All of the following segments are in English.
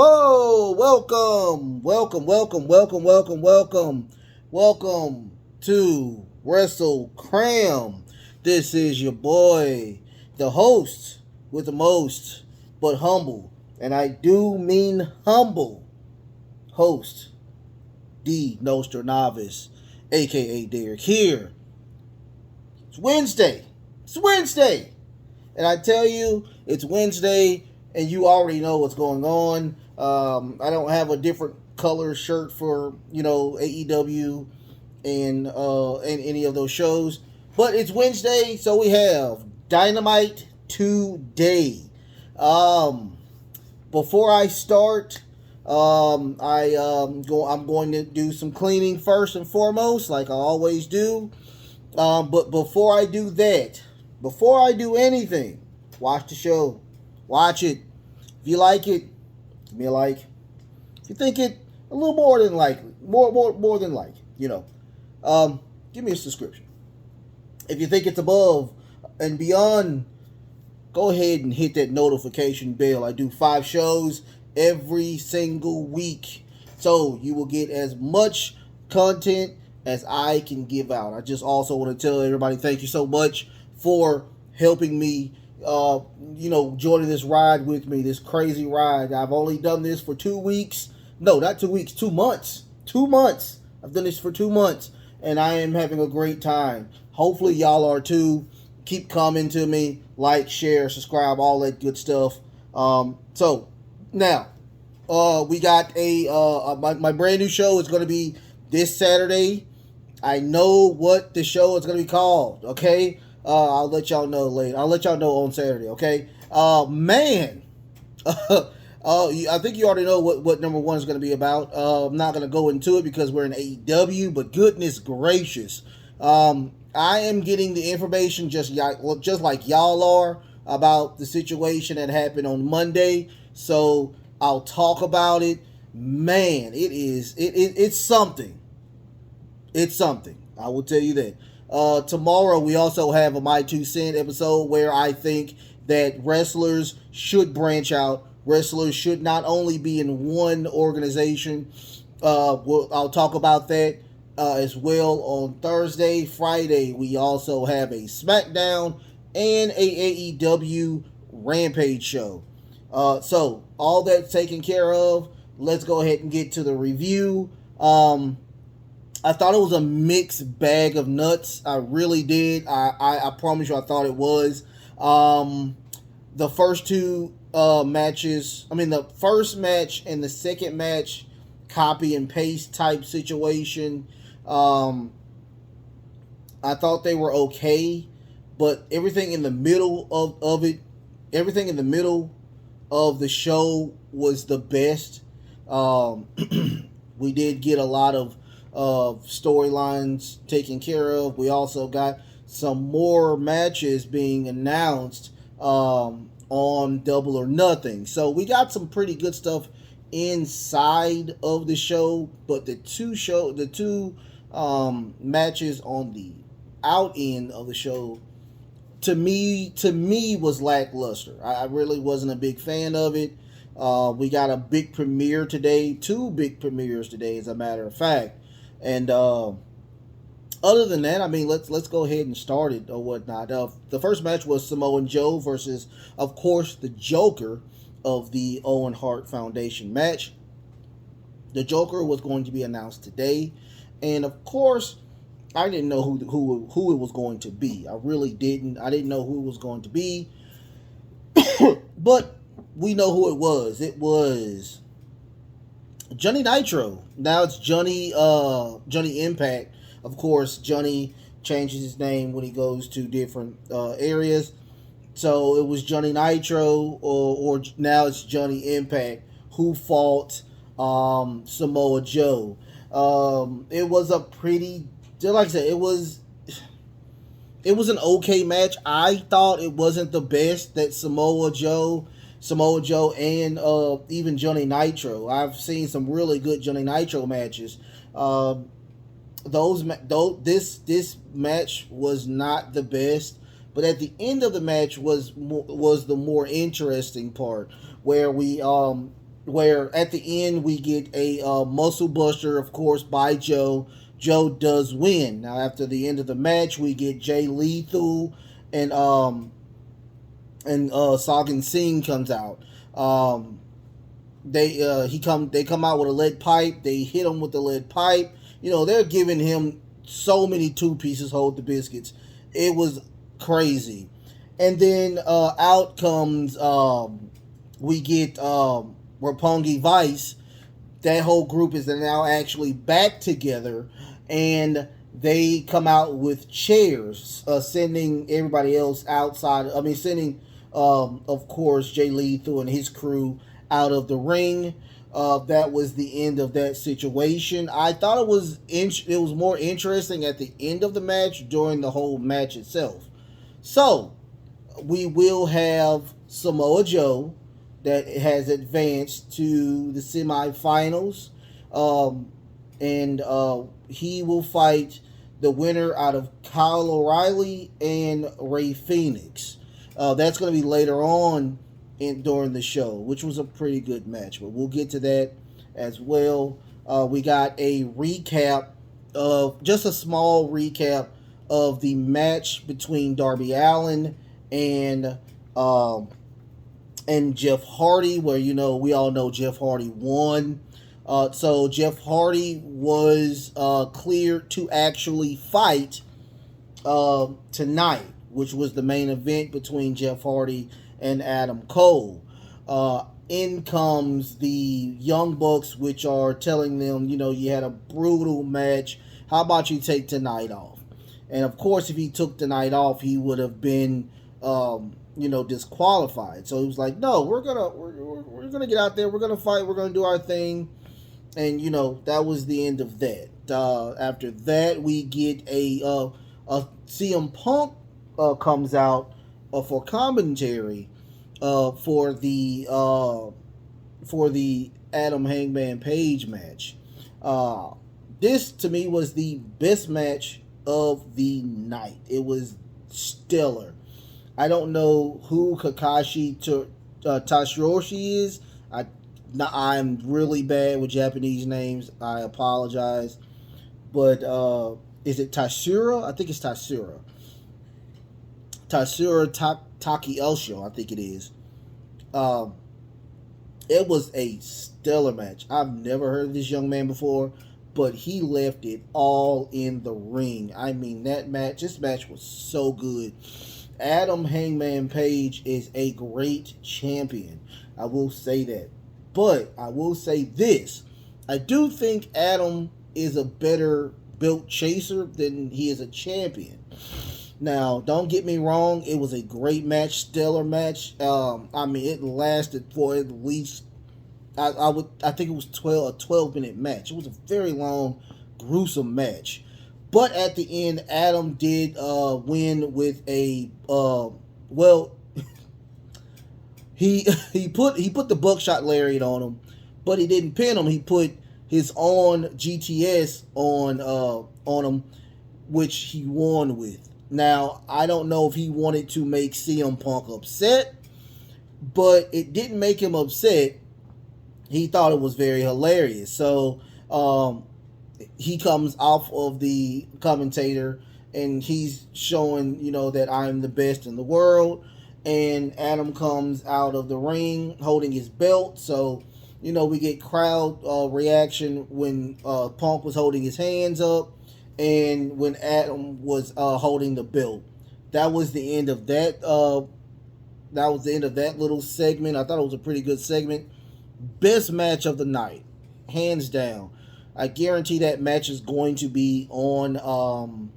Whoa, welcome to Wrestle Cram. This is your boy, the host with the most, but humble, and I do mean humble, host, the Noster Novice, aka Derek here. It's Wednesday. And I tell you, it's Wednesday, and you already know what's going on. I don't have a different color shirt for AEW and any of those shows, but it's Wednesday, so we have Dynamite today. Um, Before I start, I'm going to do some cleaning first and foremost, like I always do. But before I do that, before I do anything, watch the show. Watch it. If you like it, give me a like. If you think it, a little more than likely, more than like, give me a subscription. If you think it's above and beyond, go ahead and hit that notification bell. I do 5 shows every single week, so you will get as much content as I can give out. I just also want to tell everybody thank you so much for helping me, joining this ride with me, this crazy ride. I've only done this for 2 weeks. No, not 2 weeks, 2 months. 2 months. I've done this for 2 months, and I am having a great time. Hopefully y'all are too. Keep commenting to me, like, share, subscribe, all that good stuff. So now, we got my brand new show is going to be this Saturday. I know what the show is going to be called, okay? I'll let y'all know later. I'll let y'all know on Saturday, okay? Man. I think you already know what number 1 is going to be about. I'm not going to go into it because we're in AEW, but goodness gracious. I am getting the information just like y'all are about the situation that happened on Monday. So I'll talk about it. Man, it's something. It's something. I will tell you that. Tomorrow we also have a My 2 Cent episode where I think that wrestlers should branch out. Wrestlers should not only be in one organization. I'll talk about that as well on Thursday. Friday we also have a SmackDown and a AEW Rampage show. So all that's taken care of. Let's go ahead and get to the review. I thought it was a mixed bag of nuts. I really did. I promise you, I thought it was. The first 2 matches, the first match and the second match, copy and paste type situation. I thought they were okay, but everything in the middle of it, everything in the middle of the show was the best. We did get a lot of storylines taken care of. We also got some more matches being announced on Double or Nothing. So we got some pretty good stuff inside of the show, but the two matches on the out end of the show to me was lackluster. I really wasn't a big fan of it. We got a big premiere today, 2 big premieres today, as a matter of fact. And other than that, let's go ahead and start it or whatnot. The first match was Samoa Joe versus, of course, the Joker of the Owen Hart Foundation match. The Joker was going to be announced today, and of course, I didn't know who it was going to be. I really didn't. I didn't know who it was going to be, but we know who it was. It was Johnny Nitro. Now it's Johnny Impact. Of course, Johnny changes his name when he goes to different areas. So it was Johnny Nitro, or now it's Johnny Impact, who fought Samoa Joe. It was a pretty, like I said, it was an okay match. I thought it wasn't the best that Samoa Joe, and even Johnny Nitro. I've seen some really good Johnny Nitro matches. This match was not the best, but at the end of the match was the more interesting part, where we where at the end we get a muscle buster, of course, by Joe. Joe does win. Now after the end of the match, we get Jay Lethal and Sagan Singh comes out. They come out with a lead pipe. They hit him with the lead pipe. They're giving him so many two pieces hold the biscuits. It was crazy. And then out comes we get Roppongi Vice. That whole group is now actually back together, and they come out with chairs, sending everybody else outside. I mean, sending, of course, Jay Lethal and his crew out of the ring. That was the end of that situation. I thought it was more interesting at the end of the match during the whole match itself. So we will have Samoa Joe that has advanced to the semifinals, and he will fight the winner out of Kyle O'Reilly and Rey Fenix. That's going to be later on during the show, which was a pretty good match, but we'll get to that as well. We got a recap just a small recap of the match between Darby Allin and Jeff Hardy, where we all know Jeff Hardy won. So Jeff Hardy was cleared to actually fight tonight, which was the main event between Jeff Hardy and Adam Cole. In comes the Young Bucks, which are telling them, you had a brutal match. How about you take tonight off? And of course, if he took tonight off, he would have been, disqualified. So he was like, "No, we're gonna get out there. We're gonna fight. We're gonna do our thing." And that was the end of that. After that, we get a CM Punk comes out for commentary for the Adam Hangman Page match. This to me was the best match of the night. It was stellar. I don't know who Kakashi Tashiroshi is. I'm really bad with Japanese names. I apologize. But is it Tatsura? I think it's Tatsura. Tatsura Taki Elsho, I think it is. It was a stellar match. I've never heard of this young man before, but he left it all in the ring. I mean, this match was so good. Adam Hangman Page is a great champion. I will say that. But I will say this. I do think Adam is a better built chaser than he is a champion. Now, don't get me wrong. It was a great match, stellar match. It lasted for at least, I think it was a 12-minute match. It was a very long, gruesome match. But at the end, Adam did win with a he put the buckshot lariat on him, but he didn't pin him. He put his own GTS on him, which he won with. Now, I don't know if he wanted to make CM Punk upset, but it didn't make him upset. He thought it was very hilarious. So he comes off of the commentator and he's showing, that I'm the best in the world. And Adam comes out of the ring holding his belt. So, we get crowd reaction when Punk was holding his hands up and when Adam was holding the belt. That was the end of that. That was the end of that little segment. I thought it was a pretty good segment. Best match of the night, hands down. I guarantee that match is going to be on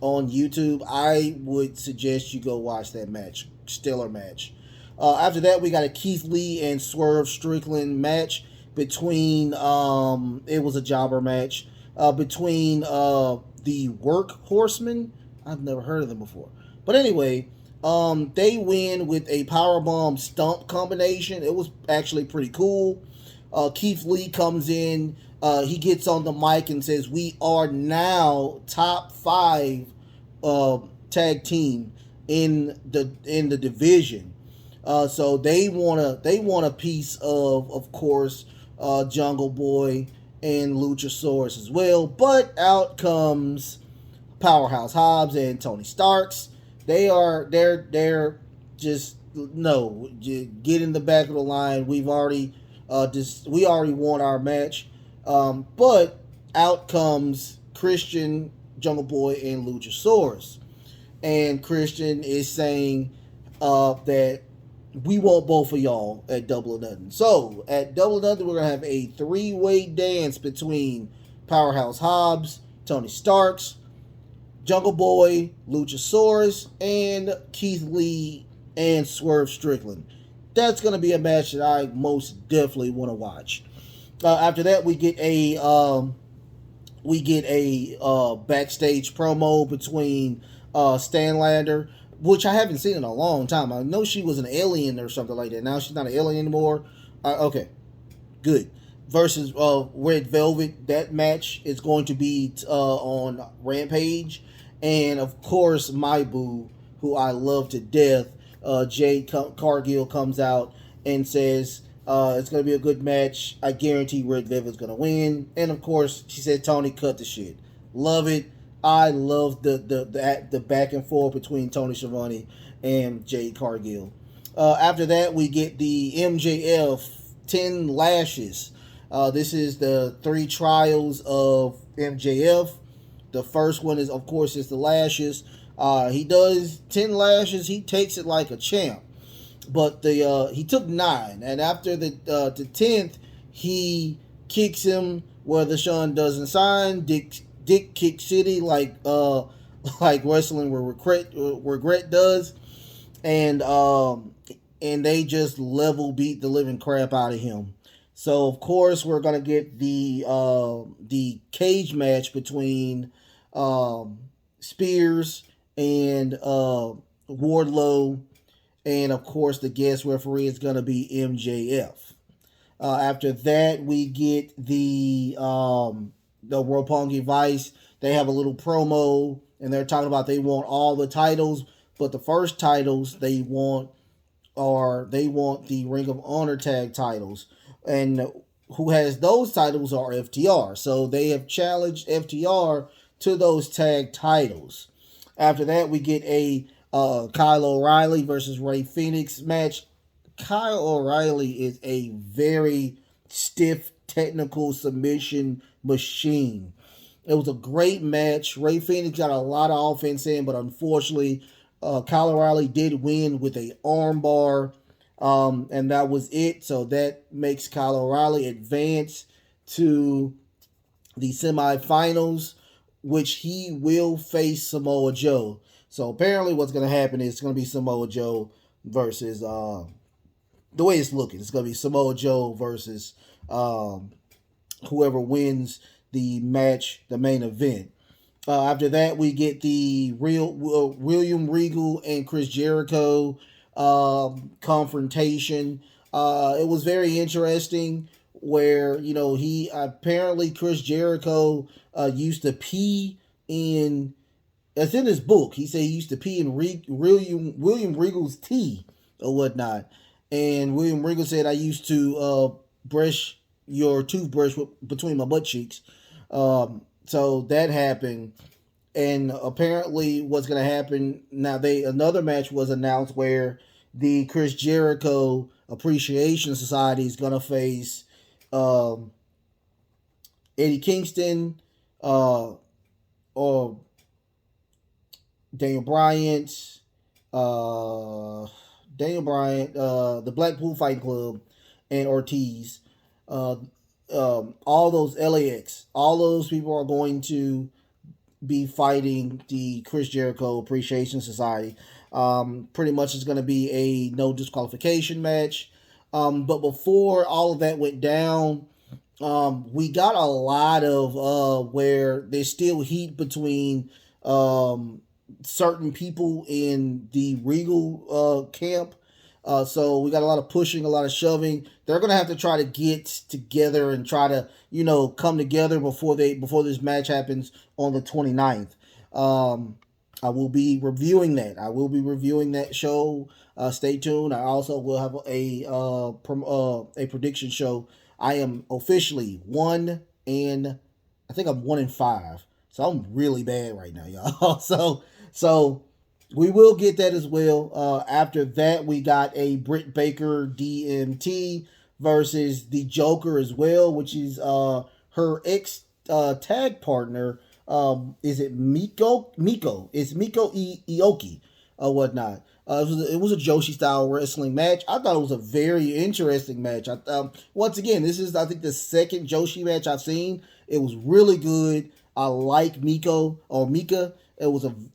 YouTube. I would suggest you go watch that match. Stellar match. After that, we got a Keith Lee and Swerve Strickland match between, it was a jobber match, between the Work Horsemen. I've never heard of them before. But anyway, they win with a powerbomb stump combination. It was actually pretty cool. Keith Lee comes in. He gets on the mic and says, "We are now top 5 tag team in the division." So they want a piece of course, Jungle Boy and Luchasaurus as well. But out comes Powerhouse Hobbs and Tony Starks. They're just no, get in the back of the line. We already won our match. But out comes Christian, Jungle Boy, and Luchasaurus, and Christian is saying that we want both of y'all at Double or Nothing. So at Double or Nothing, we're gonna have a three-way dance between Powerhouse Hobbs, Tony Starks, Jungle Boy, Luchasaurus, and Keith Lee and Swerve Strickland. That's gonna be a match that I most definitely want to watch. After that, we get a backstage promo between Stanlander, which I haven't seen in a long time. I know she was an alien or something like that. Now she's not an alien anymore. Okay, good. Versus Red Velvet. That match is going to be on Rampage. And of course, my boo, who I love to death, Jade Cargill, comes out and says it's going to be a good match. I guarantee Red Velvet's going to win. And of course, she said, Tony, cut the shit. Love it. I love the back and forth between Tony Schiavone and Jade Cargill. After that, we get the MJF 10 Lashes. This is the 3 trials of MJF. The first one is, of course, is the lashes. He does 10 lashes. He takes it like a champ. But he took 9, and after the 10th, he kicks him where the Sean doesn't sign. Dick kick city like wrestling where regret does, and they just level beat the living crap out of him. So of course we're gonna get the cage match between Spears and Wardlow, and of course the guest referee is gonna be MJF. After that, we get the Roppongi Vice. They have a little promo, and they're talking about they want all the titles, but the first titles they want the Ring of Honor tag titles, and who has those titles are FTR. So they have challenged FTR to those tag titles. After that, we get a Kyle O'Reilly versus Ray Phoenix match. Kyle O'Reilly is a very stiff technical submission machine. It was a great match. Ray Phoenix got a lot of offense in, but unfortunately, Kyle O'Reilly did win with a armbar, and that was it. So that makes Kyle O'Reilly advance to the semifinals, which he will face Samoa Joe. So apparently what's going to happen is it's going to be Samoa Joe versus, the way it's looking, it's going to be Samoa Joe versus whoever wins the match, the main event. After that, we get the William Regal and Chris Jericho confrontation. It was very interesting where, he apparently Chris Jericho used to pee in, that's in his book. He said he used to pee in William Regal's tea or whatnot. And William Regal said, I used to brush your toothbrush between my butt cheeks. So that happened. And apparently what's going to happen now, another match was announced where the Chris Jericho Appreciation Society is going to face Eddie Kingston, or Daniel Bryant, the Blackpool Fight Club, and Ortiz. All those LAX, all those people are going to be fighting the Chris Jericho Appreciation Society. Pretty much it's going to be a no disqualification match. But before all of that went down, we got a lot of where there's still heat between certain people in the Regal camp. So we got a lot of pushing, a lot of shoving. They're going to have to try to get together and try to, come together before this match happens on the 29th. I will be reviewing that. I will be reviewing that show. Stay tuned. I also will have a prediction show. I am officially I think I'm 1-5. So I'm really bad right now, y'all. So we will get that as well. After that, we got a Britt Baker DMT versus the Joker as well, which is her ex tag partner. Is it Miko? Miko. It's Miko Ioki or whatnot. It was a Joshi style wrestling match. I thought it was a very interesting match. Once again, this is I think the second Joshi match I've seen. It was really good. I like Miko or Mika.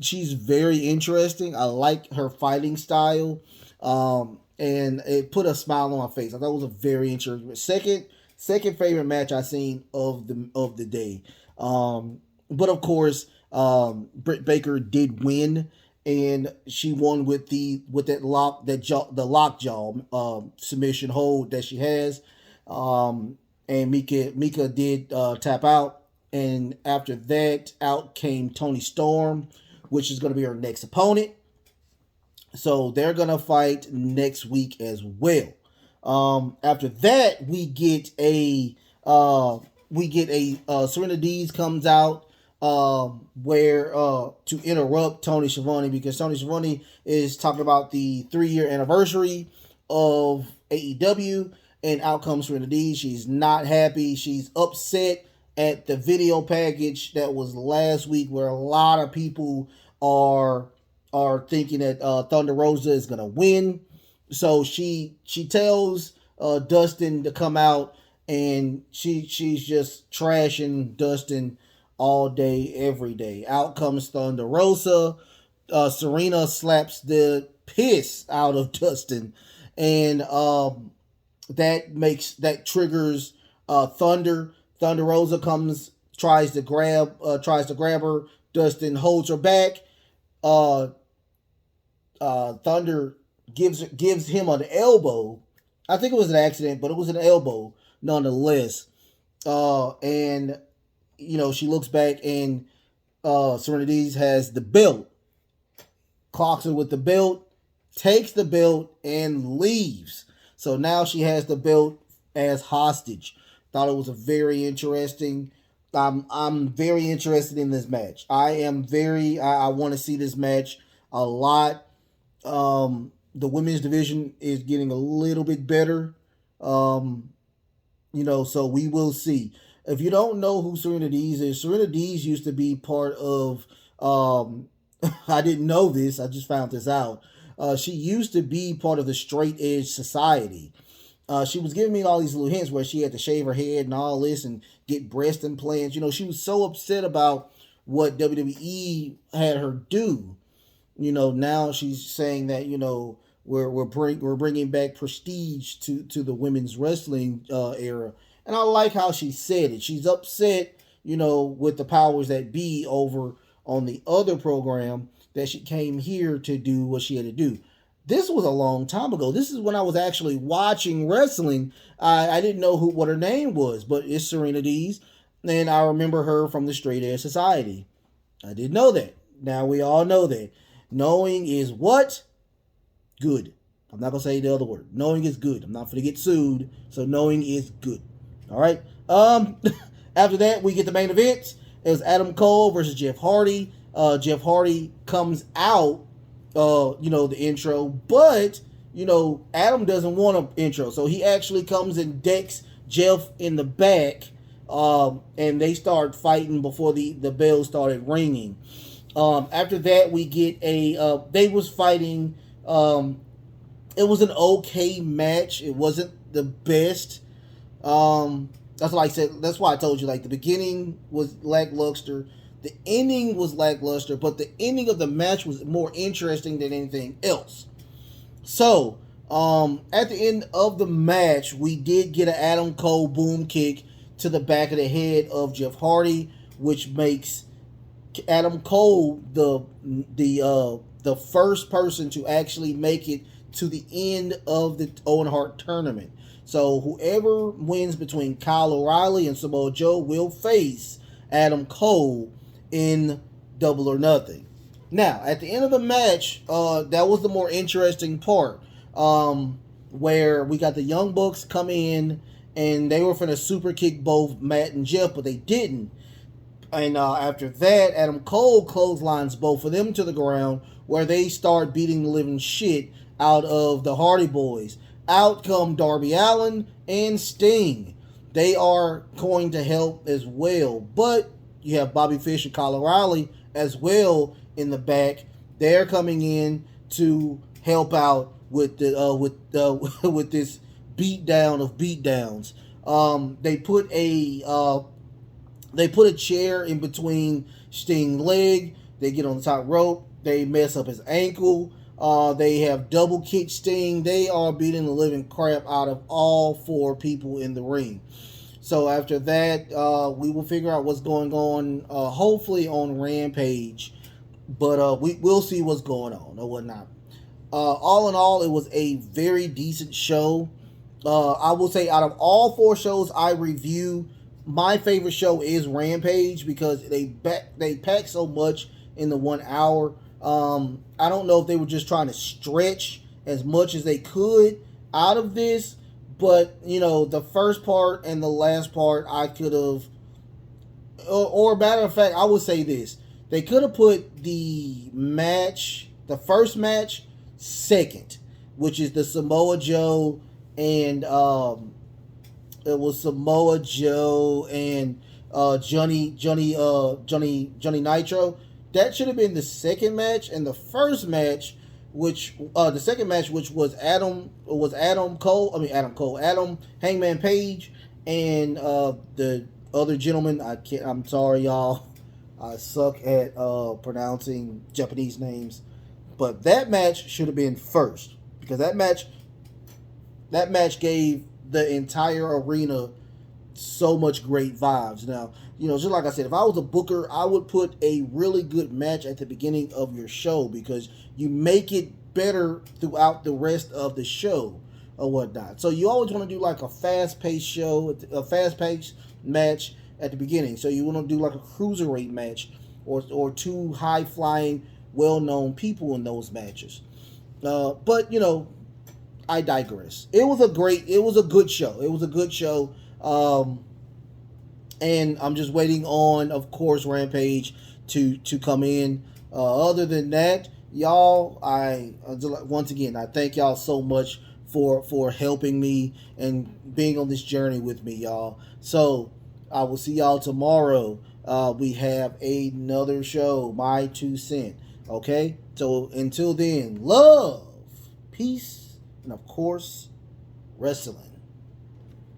She's very interesting. I like her fighting style, and it put a smile on my face. I thought it was a very interesting second favorite match I've seen of the day. But of course, Britt Baker did win, and she won with the lockjaw submission hold that she has. And Mika did tap out, and after that, out came Toni Storm, which is going to be her next opponent. So they're going to fight next week as well. After that, we get a Serenity comes out where to interrupt Tony Schiavone, because Tony Schiavone is talking about the 3-year anniversary of AEW, and out comes Serenity. She's not happy. She's upset at the video package that was last week, where a lot of people are thinking that Thunder Rosa is gonna win. So she tells Dustin to come out, and she's just trashing Dustin all day, every day. Out comes Thunder Rosa. Serena slaps the piss out of Dustin, and that triggers Thunder. Thunder Rosa tries to grab her. Dustin holds her back. Thunder gives him an elbow. I think it was an accident, but it was an elbow nonetheless. And she looks back, and Serenity has the belt. Clocks her with the belt, takes the belt, and leaves. So now she has the belt as hostage. Thought it was a very interesting. I'm very interested in this match. I want to see this match a lot. The women's division is getting a little bit better. So we will see. If you don't know who Serenity is, Serenity used to be part of. I didn't know this. I just found this out. She used to be part of the Straight Edge Society. She was giving me all these little hints where she had to shave her head and all this and get breast implants. She was so upset about what WWE had her do. Now she's saying that we're bringing back prestige to the women's wrestling era, and I like how she said it. She's upset, with the powers that be over on the other program, that she came here to do what she had to do. This was a long time ago. This is when I was actually watching wrestling. I didn't know what her name was, but it's Serenity's, and I remember her from the Straight Edge Society. I didn't know that. Now we all know that. Knowing is what? Good. I'm not going to say the other word. Knowing is good. I'm not going to get sued, so knowing is good. All right. After that, we get the main event. It was Adam Cole versus Jeff Hardy. Jeff Hardy comes out, the intro, but, Adam doesn't want an intro, so he actually comes and decks Jeff in the back, and they start fighting before the bell started ringing. After that, we get they was fighting, it was an okay match. It wasn't the best. That's why I said, that's why I told you, the beginning was lackluster. The ending was lackluster, but the ending of the match was more interesting than anything else. So, at the end of the match, we did get an Adam Cole boom kick to the back of the head of Jeff Hardy, which makes Adam Cole the first person to actually make it to the end of the Owen Hart tournament. So whoever wins between Kyle O'Reilly and Samoa Joe will face Adam Cole in Double or Nothing. Now, at the end of the match, that was the more interesting part, where we got the Young Bucks come in, and they were finna super kick both Matt and Jeff, but they didn't. And after that, Adam Cole clotheslines both of them to the ground, where they start beating the living shit out of the Hardy Boys. Out come Darby Allin and Sting. They are going to help as well, but you have Bobby Fish and Kyle O'Reilly as well in the back. They're coming in to help out with the with this beatdown of beatdowns. They put a chair in between Sting's leg. They get on the top rope. They mess up his ankle. They have double kick Sting. They are beating the living crap out of all four people in the ring. So after that, we will figure out what's going on, hopefully on Rampage. But we'll see what's going on or whatnot. All in all, it was a very decent show. I will say out of all four shows I review, my favorite show is Rampage because they pack so much in the 1 hour. I don't know if they were just trying to stretch as much as they could out of this, but the first part and the last part I could have, or matter of fact, I would say this: they could have put the first match, second, which is the Samoa Joe and it was Samoa Joe and Johnny Nitro. That should have been the second match, and the first match, which was Adam Hangman Page and the other gentleman. I'm sorry, y'all. I suck at pronouncing Japanese names, but that match should have been first because that match gave the entire arena so much great vibes. Now, just like I said, if I was a booker, I would put a really good match at the beginning of your show because you make it better throughout the rest of the show or whatnot. So you always want to do like a fast-paced show, a fast-paced match at the beginning. So you want to do like a cruiserweight match or two high-flying, well-known people in those matches. But I digress. It was a good show. It was a good show. And I'm just waiting on, of course, Rampage to come in. Other than that, y'all, once again, I thank y'all so much for helping me and being on this journey with me, y'all. So I will see y'all tomorrow. We have another show, My 2 Cent. Okay? So until then, love, peace, and of course, wrestling.